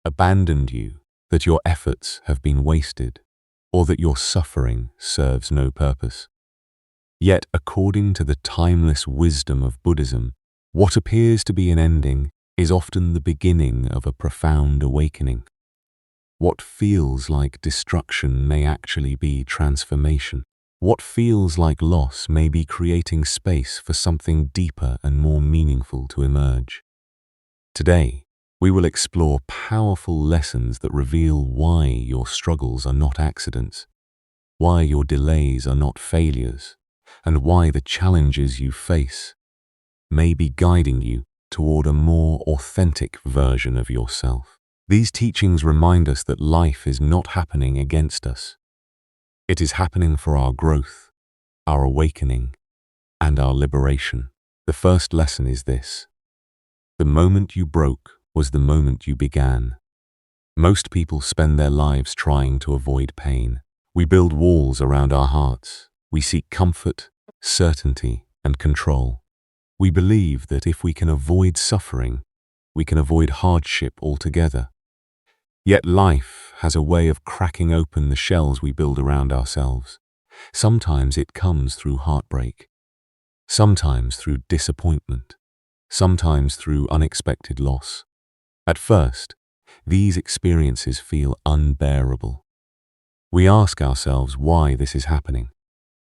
abandoned you, that your efforts have been wasted, or that your suffering serves no purpose. Yet, according to the timeless wisdom of Buddhism, what appears to be an ending is often the beginning of a profound awakening. What feels like destruction may actually be transformation. What feels like loss may be creating space for something deeper and more meaningful to emerge. Today, we will explore powerful lessons that reveal why your struggles are not accidents, why your delays are not failures, and why the challenges you face may be guiding you toward a more authentic version of yourself. These teachings remind us that life is not happening against us. It is happening for our growth, our awakening, and our liberation. The first lesson is this: the moment you broke was the moment you began. Most people spend their lives trying to avoid pain. We build walls around our hearts. We seek comfort, certainty, and control. We believe that if we can avoid suffering, we can avoid hardship altogether. Yet life has a way of cracking open the shells we build around ourselves. Sometimes it comes through heartbreak, sometimes through disappointment, sometimes through unexpected loss. At first, these experiences feel unbearable. We ask ourselves why this is happening.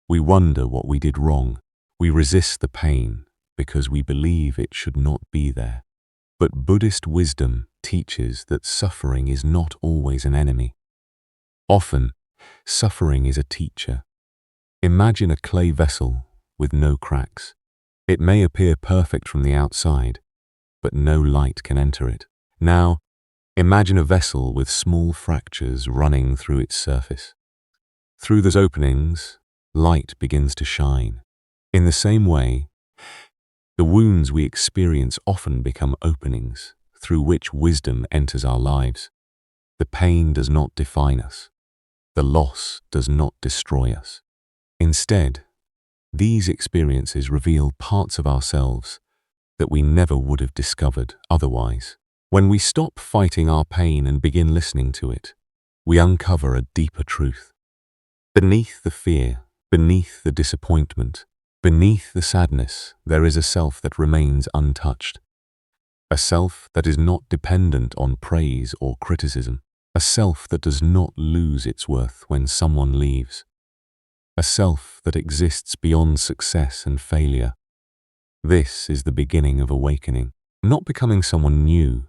We wonder what we did wrong. We resist the pain because we believe it should not be there. But Buddhist wisdom teaches that suffering is not always an enemy. Often, suffering is a teacher. Imagine a clay vessel with no cracks. It may appear perfect from the outside, but no light can enter it. Now, imagine a vessel with small fractures running through its surface. Through those openings, light begins to shine. In the same way, the wounds we experience often become openings through which wisdom enters our lives. The pain does not define us. The loss does not destroy us. Instead, these experiences reveal parts of ourselves that we never would have discovered otherwise. When we stop fighting our pain and begin listening to it, we uncover a deeper truth. Beneath the fear, beneath the disappointment, beneath the sadness, there is a self that remains untouched. A self that is not dependent on praise or criticism. A self that does not lose its worth when someone leaves. A self that exists beyond success and failure. This is the beginning of awakening. Not becoming someone new,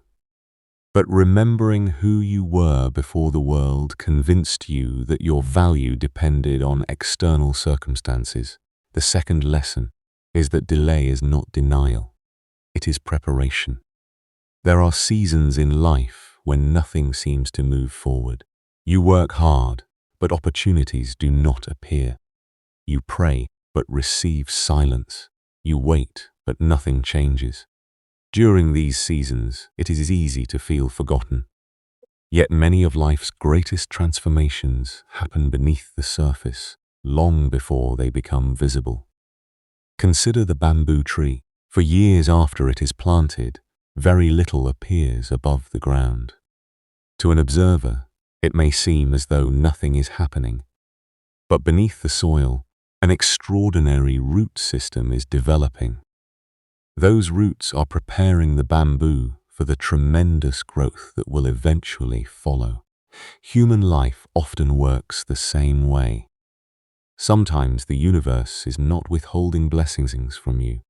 but remembering who you were before the world convinced you that your value depended on external circumstances. The second lesson is that delay is not denial. It is preparation. There are seasons in life when nothing seems to move forward. You work hard, but opportunities do not appear. You pray, but receive silence. You wait, but nothing changes. During these seasons, it is easy to feel forgotten. Yet many of life's greatest transformations happen beneath the surface, long before they become visible. Consider the bamboo tree. For years after it is planted, very little appears above the ground. To an observer, it may seem as though nothing is happening. But beneath the soil, an extraordinary root system is developing. Those roots are preparing the bamboo for the tremendous growth that will eventually follow. Human life often works the same way. Sometimes the universe is not withholding blessings from you.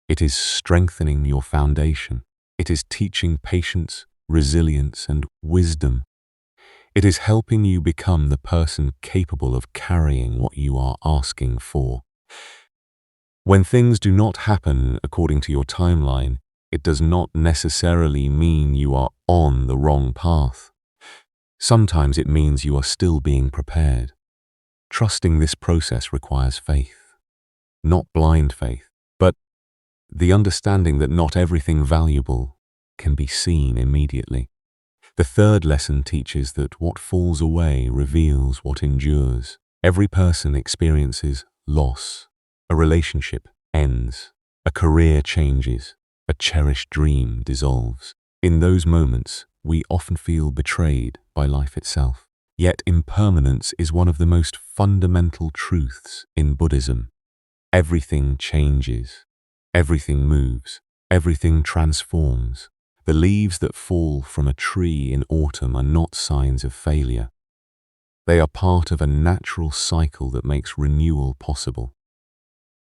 It is strengthening your foundation. It is teaching patience, resilience, and wisdom. It is helping you become the person capable of carrying what you are asking for. When things do not happen according to your timeline, it does not necessarily mean you are on the wrong path. Sometimes it means you are still being prepared. Trusting this process requires faith, not blind faith, but the understanding that not everything valuable can be seen immediately. The third lesson teaches that what falls away reveals what endures. Every person experiences loss. A relationship ends. A career changes. A cherished dream dissolves. In those moments, we often feel betrayed by life itself. Yet impermanence is one of the most fundamental truths in Buddhism. Everything changes, everything moves, everything transforms. The leaves that fall from a tree in autumn are not signs of failure. They are part of a natural cycle that makes renewal possible.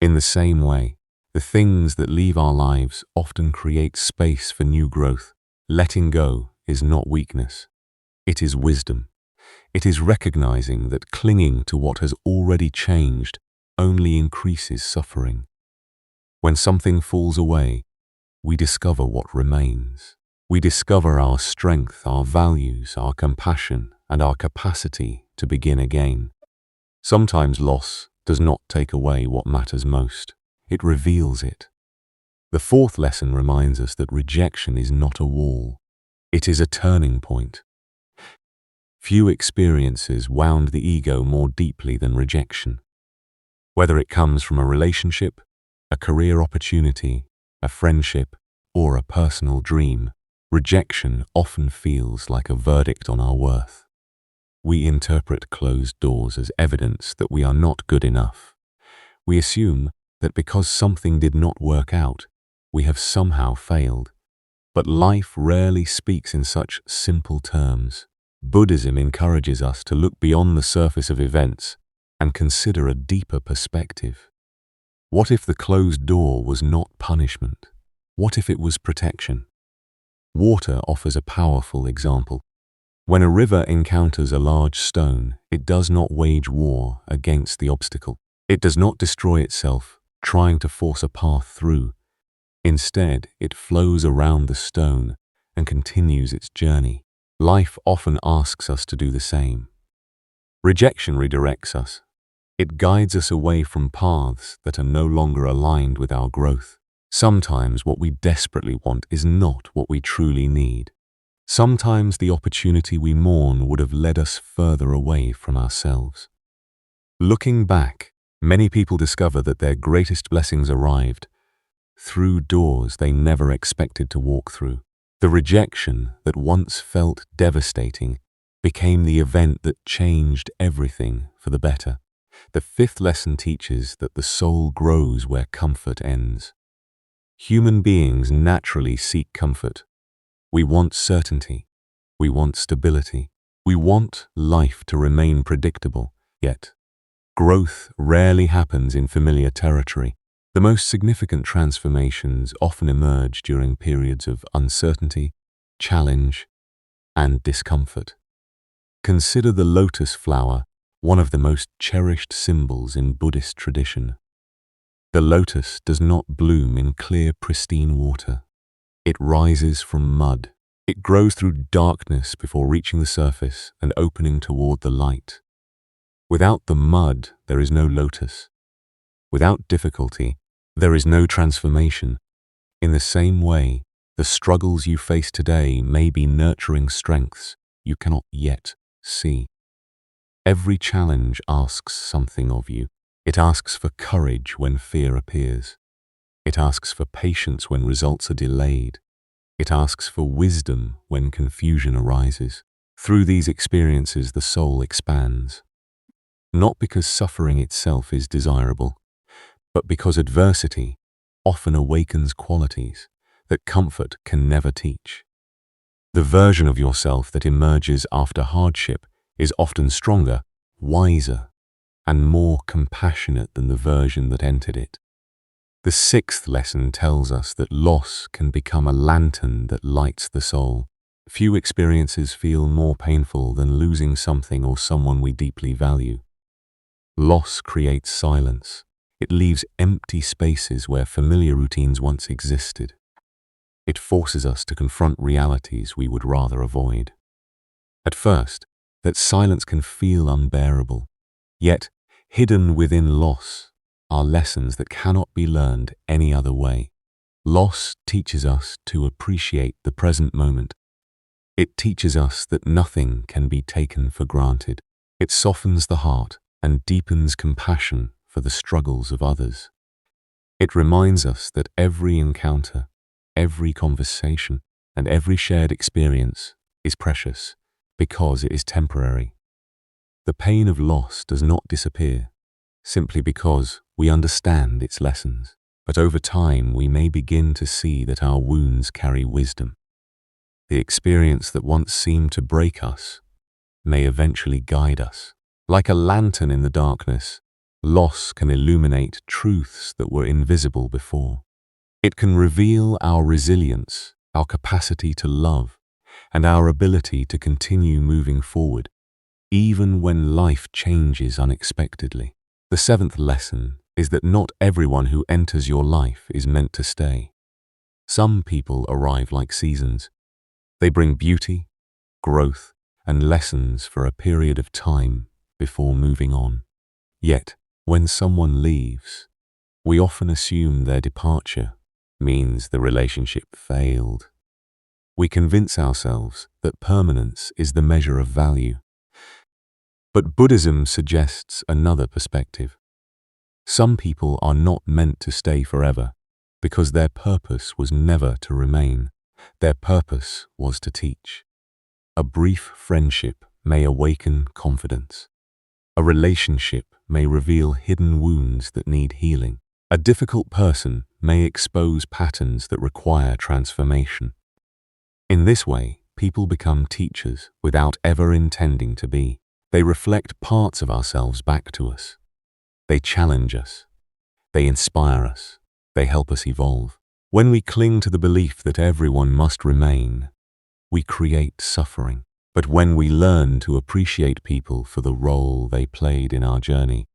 In the same way, the things that leave our lives often create space for new growth. Letting go is not weakness. It is wisdom. It is recognizing that clinging to what has already changed only increases suffering. When something falls away, we discover what remains. We discover our strength, our values, our compassion, and our capacity to begin again. Sometimes loss does not take away what matters most. It reveals it. The fourth lesson reminds us that rejection is not a wall. It is a turning point. Few experiences wound the ego more deeply than rejection. Whether it comes from a relationship, a career opportunity, a friendship, or a personal dream, rejection often feels like a verdict on our worth. We interpret closed doors as evidence that we are not good enough. We assume that because something did not work out, we have somehow failed. But life rarely speaks in such simple terms. Buddhism encourages us to look beyond the surface of events and consider a deeper perspective. What if the closed door was not punishment? What if it was protection? Water offers a powerful example. When a river encounters a large stone, it does not wage war against the obstacle. It does not destroy itself, trying to force a path through. Instead, it flows around the stone and continues its journey. Life often asks us to do the same. Rejection redirects us. It guides us away from paths that are no longer aligned with our growth. Sometimes what we desperately want is not what we truly need. Sometimes the opportunity we mourn would have led us further away from ourselves. Looking back, many people discover that their greatest blessings arrived through doors they never expected to walk through. The rejection that once felt devastating became the event that changed everything for the better. The fifth lesson teaches that the soul grows where comfort ends. Human beings naturally seek comfort. We want certainty. We want stability. We want life to remain predictable. Yet, growth rarely happens in familiar territory. The most significant transformations often emerge during periods of uncertainty, challenge, and discomfort. Consider the lotus flower, one of the most cherished symbols in Buddhist tradition. The lotus does not bloom in clear, pristine water. It rises from mud. It grows through darkness before reaching the surface and opening toward the light. Without the mud, there is no lotus. Without difficulty, there is no transformation. In the same way, the struggles you face today may be nurturing strengths you cannot yet see. Every challenge asks something of you. It asks for courage when fear appears. It asks for patience when results are delayed. It asks for wisdom when confusion arises. Through these experiences, the soul expands. Not because suffering itself is desirable, but because adversity often awakens qualities that comfort can never teach. The version of yourself that emerges after hardship is often stronger, wiser, and more compassionate than the version that entered it. The sixth lesson tells us that loss can become a lantern that lights the soul. Few experiences feel more painful than losing something or someone we deeply value. Loss creates silence. It leaves empty spaces where familiar routines once existed. It forces us to confront realities we would rather avoid. At first, that silence can feel unbearable. Yet, hidden within loss are lessons that cannot be learned any other way. Loss teaches us to appreciate the present moment. It teaches us that nothing can be taken for granted. It softens the heart and deepens compassion for the struggles of others. It reminds us that every encounter, every conversation, and every shared experience is precious because it is temporary. The pain of loss does not disappear simply because we understand its lessons. But over time, we may begin to see that our wounds carry wisdom. The experience that once seemed to break us may eventually guide us. Like a lantern in the darkness, loss can illuminate truths that were invisible before. It can reveal our resilience, our capacity to love, and our ability to continue moving forward, even when life changes unexpectedly. The seventh lesson is that not everyone who enters your life is meant to stay. Some people arrive like seasons. They bring beauty, growth, and lessons for a period of time before moving on. Yet, when someone leaves, we often assume their departure means the relationship failed. We convince ourselves that permanence is the measure of value. But Buddhism suggests another perspective. Some people are not meant to stay forever because their purpose was never to remain. Their purpose was to teach. A brief friendship may awaken confidence. A relationship may reveal hidden wounds that need healing. A difficult person may expose patterns that require transformation. In this way, people become teachers without ever intending to be. They reflect parts of ourselves back to us. They challenge us. They inspire us. They help us evolve. When we cling to the belief that everyone must remain, we create suffering. But when we learn to appreciate people for the role they played in our journey,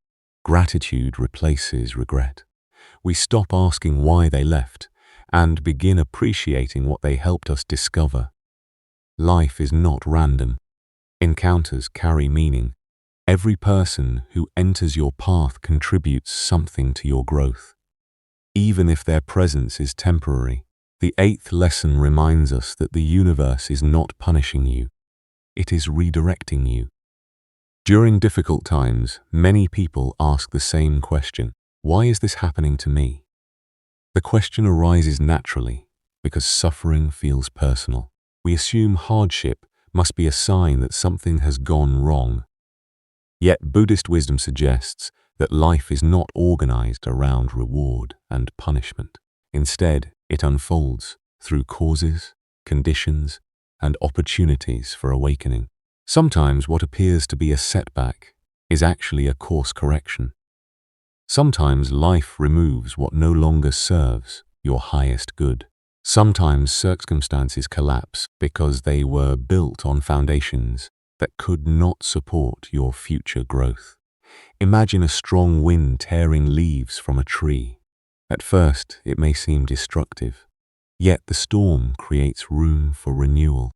gratitude replaces regret. We stop asking why they left and begin appreciating what they helped us discover. Life is not random. Encounters carry meaning. Every person who enters your path contributes something to your growth, even if their presence is temporary. The eighth lesson reminds us that the universe is not punishing you. It is redirecting you. During difficult times, many people ask the same question: why is this happening to me? The question arises naturally because suffering feels personal. We assume hardship must be a sign that something has gone wrong. Yet Buddhist wisdom suggests that life is not organized around reward and punishment. Instead, it unfolds through causes, conditions, and opportunities for awakening. Sometimes what appears to be a setback is actually a course correction. Sometimes life removes what no longer serves your highest good. Sometimes circumstances collapse because they were built on foundations that could not support your future growth. Imagine a strong wind tearing leaves from a tree. At first, it may seem destructive, yet the storm creates room for renewal.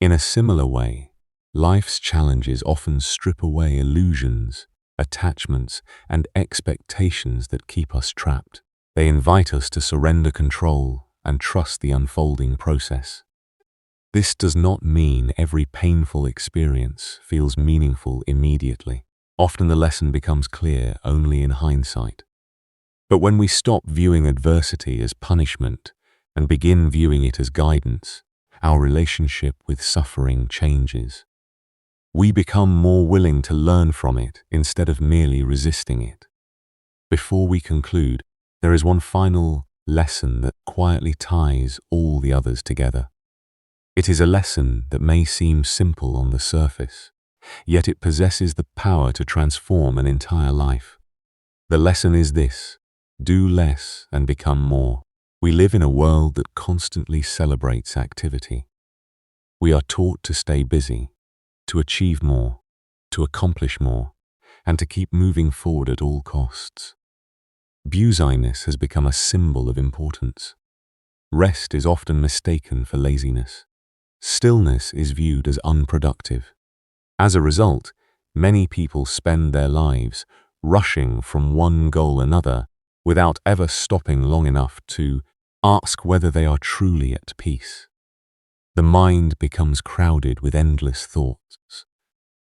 In a similar way, life's challenges often strip away illusions, attachments, and expectations that keep us trapped. They invite us to surrender control and trust the unfolding process. This does not mean every painful experience feels meaningful immediately. Often the lesson becomes clear only in hindsight. But when we stop viewing adversity as punishment and begin viewing it as guidance, our relationship with suffering changes. We become more willing to learn from it instead of merely resisting it. Before we conclude, there is one final lesson that quietly ties all the others together. It is a lesson that may seem simple on the surface, yet it possesses the power to transform an entire life. The lesson is this: do less and become more. We live in a world that constantly celebrates activity. We are taught to stay busy, to achieve more, to accomplish more, and to keep moving forward at all costs. Busyness has become a symbol of importance. Rest is often mistaken for laziness. Stillness is viewed as unproductive. As a result, many people spend their lives rushing from one goal to another without ever stopping long enough to ask whether they are truly at peace. The mind becomes crowded with endless thoughts.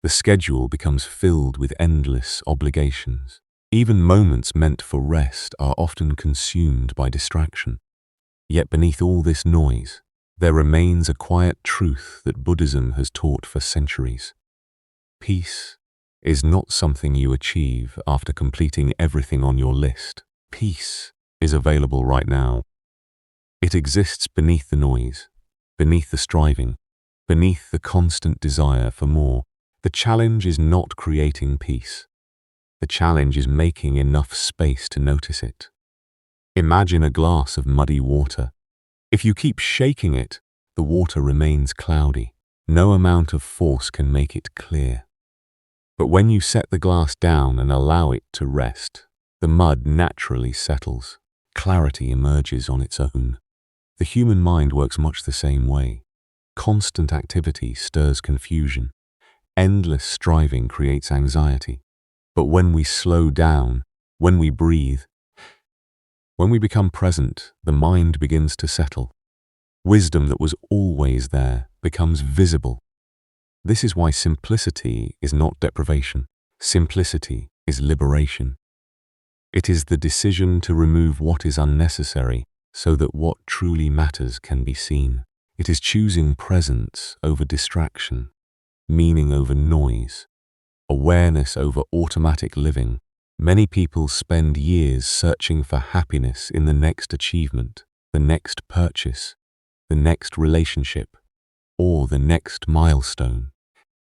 The schedule becomes filled with endless obligations. Even moments meant for rest are often consumed by distraction. Yet beneath all this noise, there remains a quiet truth that Buddhism has taught for centuries. Peace is not something you achieve after completing everything on your list. Peace is available right now. It exists beneath the noise, beneath the striving, beneath the constant desire for more. The challenge is not creating peace. The challenge is making enough space to notice it. Imagine a glass of muddy water. If you keep shaking it, the water remains cloudy. No amount of force can make it clear. But when you set the glass down and allow it to rest, the mud naturally settles. Clarity emerges on its own. The human mind works much the same way. Constant activity stirs confusion. Endless striving creates anxiety. But when we slow down, when we breathe, when we become present, the mind begins to settle. Wisdom that was always there becomes visible. This is why simplicity is not deprivation. Simplicity is liberation. It is the decision to remove what is unnecessary so that what truly matters can be seen. It is choosing presence over distraction, meaning over noise, awareness over automatic living. Many people spend years searching for happiness in the next achievement, the next purchase, the next relationship, or the next milestone.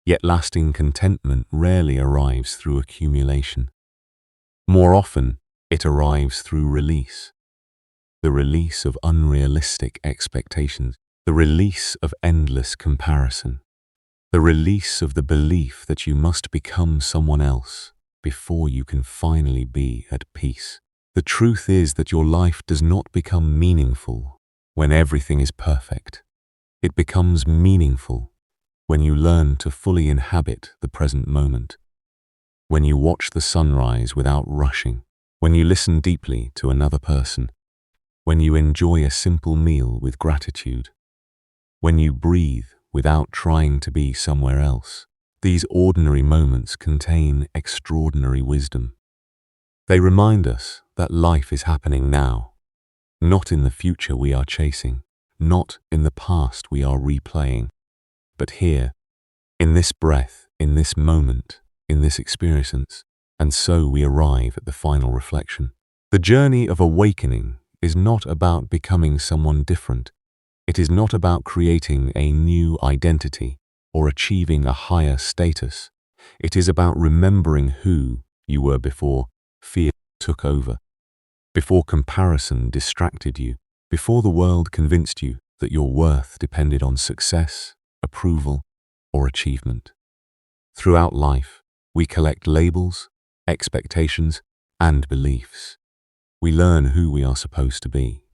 Yet lasting contentment rarely arrives through accumulation. More often, it arrives through release. The release of unrealistic expectations, the release of endless comparison, the release of the belief that you must become someone else before you can finally be at peace. The truth is that your life does not become meaningful when everything is perfect. It becomes meaningful when you learn to fully inhabit the present moment, when you watch the sunrise without rushing, when you listen deeply to another person, when you enjoy a simple meal with gratitude, when you breathe without trying to be somewhere else. These ordinary moments contain extraordinary wisdom. They remind us that life is happening now, not in the future we are chasing, not in the past we are replaying, but here, in this breath, in this moment, in this experience. And so we arrive at the final reflection. The journey of awakening is not about becoming someone different. It is not about creating a new identity or achieving a higher status. It is about remembering who you were before fear took over, before comparison distracted you, before the world convinced you that your worth depended on success, approval, or achievement. Throughout life, we collect labels, expectations, and beliefs. We learn who we are supposed to be.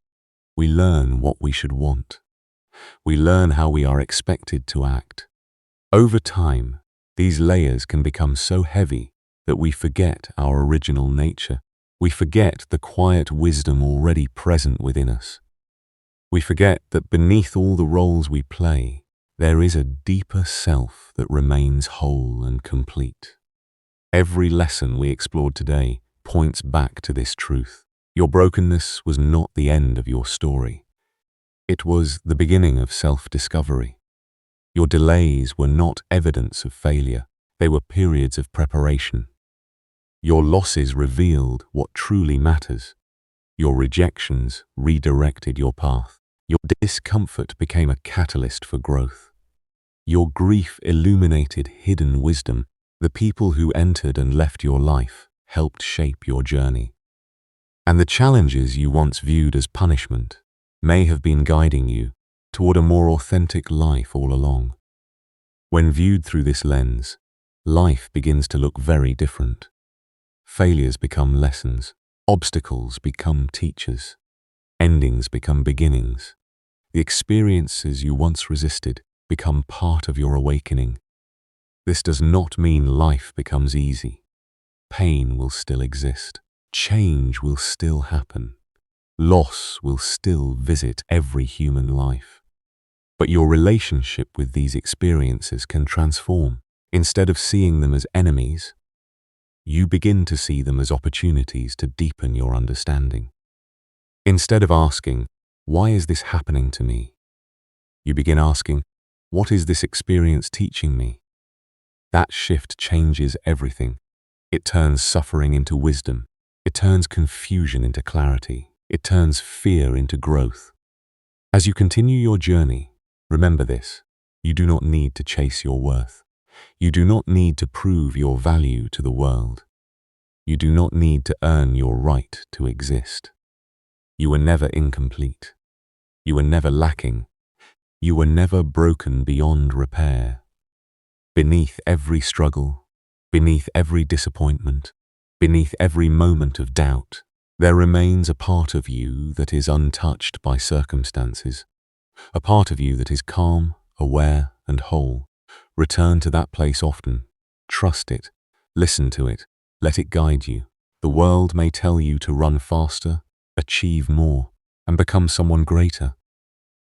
We learn what we should want. We learn how we are expected to act. Over time, these layers can become so heavy that we forget our original nature. We forget the quiet wisdom already present within us. We forget that beneath all the roles we play, there is a deeper self that remains whole and complete. Every lesson we explored today points back to this truth. Your brokenness was not the end of your story. It was the beginning of self-discovery. Your delays were not evidence of failure. They were periods of preparation. Your losses revealed what truly matters. Your rejections redirected your path. Your discomfort became a catalyst for growth. Your grief illuminated hidden wisdom. The people who entered and left your life helped shape your journey. And the challenges you once viewed as punishment may have been guiding you toward a more authentic life all along. When viewed through this lens, life begins to look very different. Failures become lessons, obstacles become teachers, endings become beginnings. The experiences you once resisted become part of your awakening. This does not mean life becomes easy. Pain will still exist. Change will still happen. Loss will still visit every human life. But your relationship with these experiences can transform. Instead of seeing them as enemies, you begin to see them as opportunities to deepen your understanding. Instead of asking, "Why is this happening to me?" You begin asking, what is this experience teaching me? That shift changes everything. It turns suffering into wisdom. It turns confusion into clarity. It turns fear into growth. As you continue your journey, remember this: you do not need to chase your worth. You do not need to prove your value to the world. You do not need to earn your right to exist. You were never incomplete. You were never lacking. You were never broken beyond repair. Beneath every struggle, beneath every disappointment, beneath every moment of doubt, there remains a part of you that is untouched by circumstances, a part of you that is calm, aware, and whole. Return to that place often. Trust it. Listen to it. Let it guide you. The world may tell you to run faster, achieve more, and become someone greater.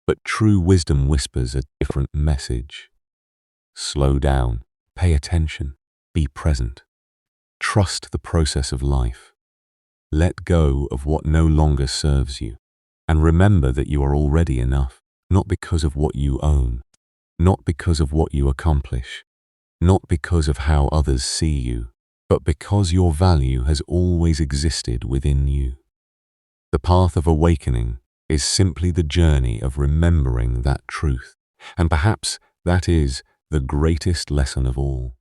But true wisdom whispers a different message. Slow down. Pay attention. Be present. Trust the process of life. Let go of what no longer serves you. And remember that you are already enough, not because of what you own, not because of what you accomplish, not because of how others see you, but because your value has always existed within you. The path of awakening is simply the journey of remembering that truth, and perhaps that is the greatest lesson of all.